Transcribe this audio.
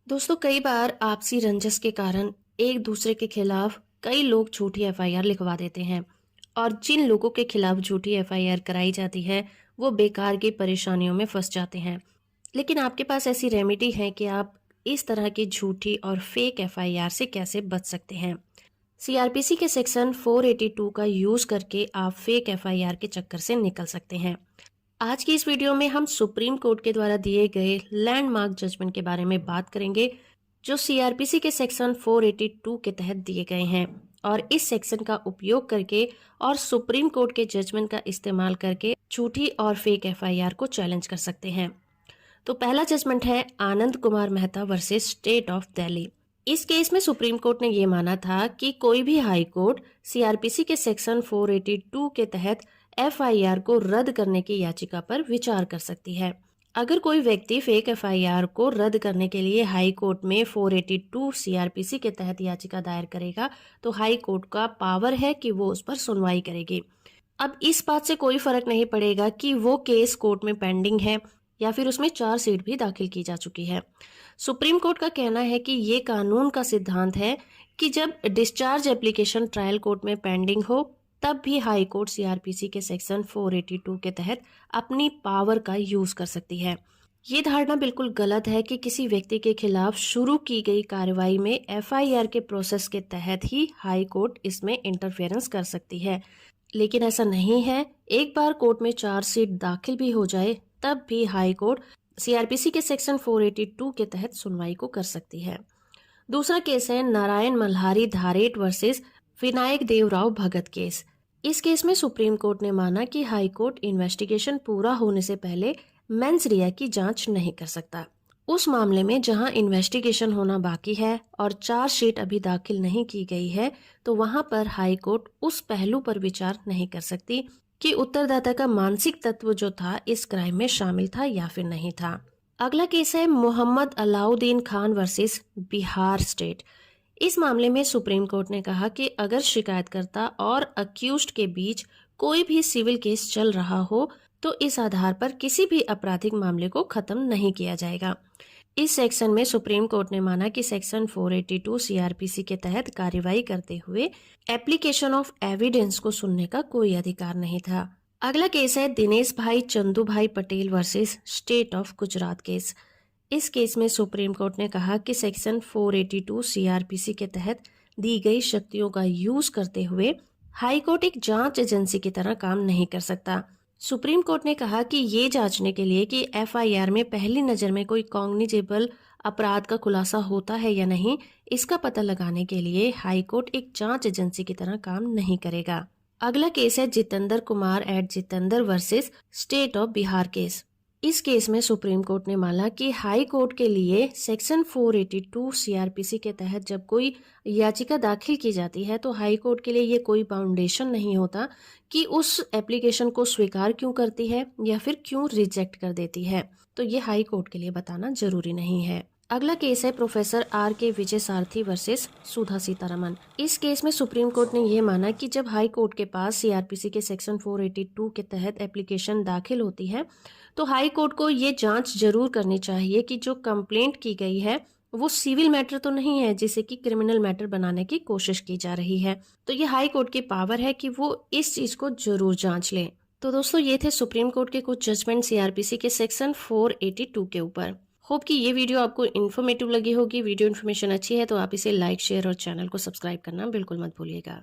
दोस्तों, कई बार आपसी रंजिश के कारण एक दूसरे के खिलाफ कई लोग झूठी एफआईआर लिखवा देते हैं। और जिन लोगों के खिलाफ झूठी एफआईआर कराई जाती है वो बेकार की परेशानियों में फंस जाते हैं। लेकिन आपके पास ऐसी रेमेडी है कि आप इस तरह की झूठी और फेक एफआईआर से कैसे बच सकते हैं। सीआरपीसी के सेक्शन 482 का यूज करके आप फेक एफआईआर के चक्कर से निकल सकते हैं। आज की इस वीडियो में हम सुप्रीम कोर्ट के द्वारा दिए गए लैंडमार्क जजमेंट के बारे में बात करेंगे, जो सीआरपीसी के सेक्शन 482 के तहत दिए गए हैं। और इस सेक्शन का उपयोग करके और सुप्रीम कोर्ट के जजमेंट का इस्तेमाल करके झूठी और फेक एफआईआर को चैलेंज कर सकते हैं। तो पहला जजमेंट है Anand Kumar Mehta versus state of Delhi. इस केस में सुप्रीम कोर्ट ने यह माना था कि कोई भी हाई कोर्ट सीआरपीसी के सेक्शन 482 के तहत एफआईआर को रद्द करने की याचिका पर विचार कर सकती है। अगर कोई व्यक्ति फेक एफआईआर को रद्द करने के लिए हाई कोर्ट में 482 सीआरपीसी के तहत याचिका दायर करेगा तो हाई कोर्ट का पावर है कि वो उस पर सुनवाई करेगी। अब इस बात से कोई फर्क नहीं पड़ेगा कि वो केस कोर्ट में पेंडिंग है या फिर उसमें चार्जशीट भी दाखिल की जा चुकी है। सुप्रीम कोर्ट का कहना है कि ये कानून का सिद्धांत है कि जब डिस्चार्ज एप्लीकेशन ट्रायल कोर्ट में पेंडिंग हो तब भी हाई कोर्ट सीआरपीसी के सेक्शन 482 के तहत अपनी पावर का यूज कर सकती है। ये धारणा बिल्कुल गलत है कि किसी व्यक्ति के खिलाफ शुरू की गई कार्रवाई में एफआईआर के प्रोसेस के तहत ही हाई कोर्ट इसमें इंटरफेरेंस कर सकती है। लेकिन ऐसा नहीं है। एक बार कोर्ट में चार्जशीट दाखिल भी हो जाए तब भी हाई कोर्ट सीआरपीसी के सेक्शन 482 के तहत सुनवाई को कर सकती है। दूसरा केस है नारायण मल्हारी धारेट वर्सेस विनायक देवराव भगत केस। इस केस में सुप्रीम कोर्ट ने माना कि हाई कोर्ट इन्वेस्टिगेशन पूरा होने से पहले मेंस रिया की जांच नहीं कर सकता। उस मामले में जहां इन्वेस्टिगेशन होना बाकी है और चार्जशीट अभी दाखिल नहीं की गई है तो वहां पर हाई कोर्ट उस पहलू पर विचार नहीं कर सकती कि उत्तरदाता का मानसिक तत्व जो था इस क्राइम में शामिल था या फिर नहीं था। अगला केस है मोहम्मद अलाउद्दीन खान वर्सेस बिहार स्टेट। इस मामले में सुप्रीम कोर्ट ने कहा कि अगर शिकायतकर्ता और अक्यूज्ड के बीच कोई भी सिविल केस चल रहा हो तो इस आधार पर किसी भी आपराधिक मामले को खत्म नहीं किया जाएगा। इस सेक्शन में सुप्रीम कोर्ट ने माना कि सेक्शन 482 सीआरपीसी के तहत कार्रवाई करते हुए एप्लीकेशन ऑफ एविडेंस को सुनने का कोई अधिकार नहीं था। अगला केस है दिनेश भाई चंदू भाई Patel versus state of Gujarat case. इस केस में सुप्रीम कोर्ट ने कहा कि सेक्शन 482 सीआरपीसी के तहत दी गई शक्तियों का यूज करते हुए हाई कोर्ट एक जांच एजेंसी की तरह काम नहीं कर सकता। सुप्रीम कोर्ट ने कहा कि ये जांचने के लिए कि एफआईआर में पहली नजर में कोई कॉग्निजेबल अपराध का खुलासा होता है या नहीं, इसका पता लगाने के लिए हाई कोर्ट एक जांच एजेंसी की तरह काम नहीं करेगा। अगला केस है Jitendra Kumar at Jitendra versus state of Bihar case. इस केस में सुप्रीम कोर्ट ने माना कि हाई कोर्ट के लिए सेक्शन 482 सीआरपीसी के तहत जब कोई याचिका दाखिल की जाती है तो हाई कोर्ट के लिए ये कोई बाउंडेशन नहीं होता कि उस एप्लीकेशन को स्वीकार क्यों करती है या फिर क्यों रिजेक्ट कर देती है। तो ये हाई कोर्ट के लिए बताना जरूरी नहीं है। अगला केस है प्रोफेसर आर के विजय सारथी वर्सेस सुधा सीतारमन। इस केस में सुप्रीम कोर्ट ने यह माना कि जब हाई कोर्ट के पास सीआरपीसी के सेक्शन 482 के तहत एप्लीकेशन दाखिल होती है तो हाई कोर्ट को ये जांच जरूर करनी चाहिए कि जो कंप्लेंट की गई है वो सिविल मैटर तो नहीं है जिसे कि क्रिमिनल मैटर बनाने की कोशिश की जा रही है। तो ये हाई कोर्ट की पावर है कि वो इस चीज को जरूर जांच लें। तो दोस्तों, ये थे सुप्रीम कोर्ट के कुछ जजमेंट सीआरपीसी के सेक्शन 482 के ऊपर। होप कि ये वीडियो आपको इन्फॉर्मेटिव लगी होगी। वीडियो इन्फॉर्मेशन अच्छी है तो आप इसे लाइक शेयर और चैनल को सब्सक्राइब करना बिल्कुल मत भूलिएगा।